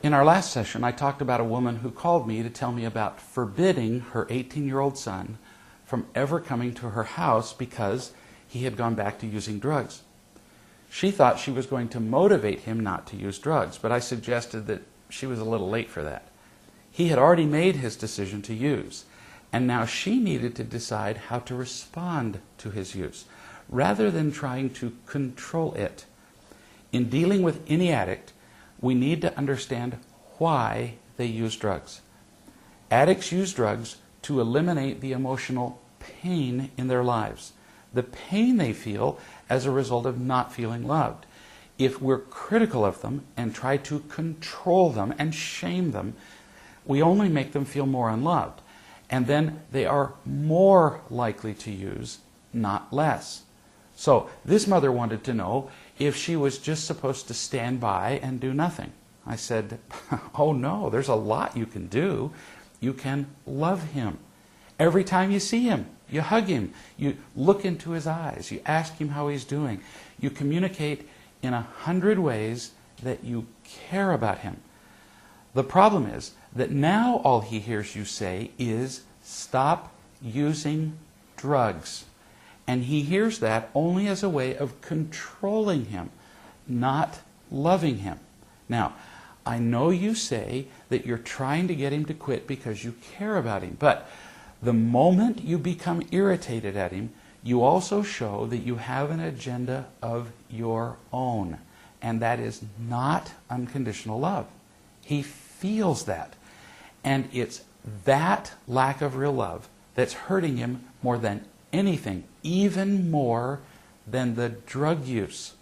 In our last session, I talked about a woman who called me to tell me about forbidding her 18-year-old son from ever coming to her house because he had gone back to using drugs. She thought she was going to motivate him not to use drugs, but I suggested that she was a little late for that. He had already made his decision to use, and now she needed to decide how to respond to his use, rather than trying to control it. In dealing with any addict, we need to understand why they use drugs. Addicts use drugs to eliminate the emotional pain in their lives, the pain they feel as a result of not feeling loved. If we're critical of them and try to control them and shame them, we only make them feel more unloved. And then they are more likely to use, not less. So this mother wanted to know if she was just supposed to stand by and do nothing. I said, oh no, there's a lot you can do. You can love him. Every time you see him, you hug him, you look into his eyes, you ask him how he's doing. You communicate in 100 ways that you care about him. The problem is that now all he hears you say is, stop using drugs. And he hears that only as a way of controlling him, not loving him. Now, I know you say that you're trying to get him to quit because you care about him, but the moment you become irritated at him, you also show that you have an agenda of your own, and that is not unconditional love. He feels that, and it's that lack of real love that's hurting him more than anything, even more than the drug use.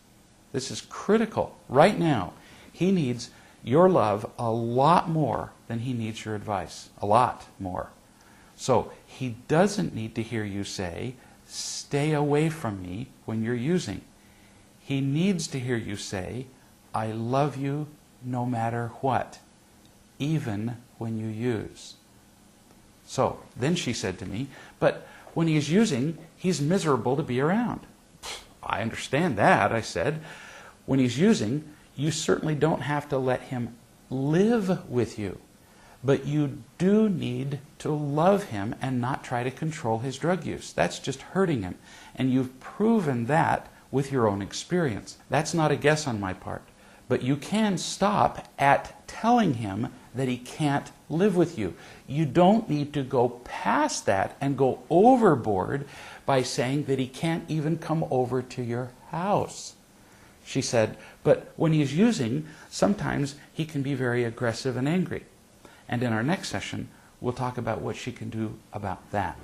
This is critical. Right now, he needs your love a lot more than he needs your advice. A lot more. So he doesn't need to hear you say, stay away from me when you're using. He needs to hear you say, I love you no matter what, even when you use. So then she said to me, but when he's using, he's miserable to be around. I understand that, I said. When he's using, you certainly don't have to let him live with you. But you do need to love him and not try to control his drug use. That's just hurting him. And you've proven that with your own experience. That's not a guess on my part. But you can stop at telling him that he can't live with you. You don't need to go past that and go overboard by saying that he can't even come over to your house. She said, but when he's using, sometimes he can be very aggressive and angry. And in our next session, we'll talk about what she can do about that.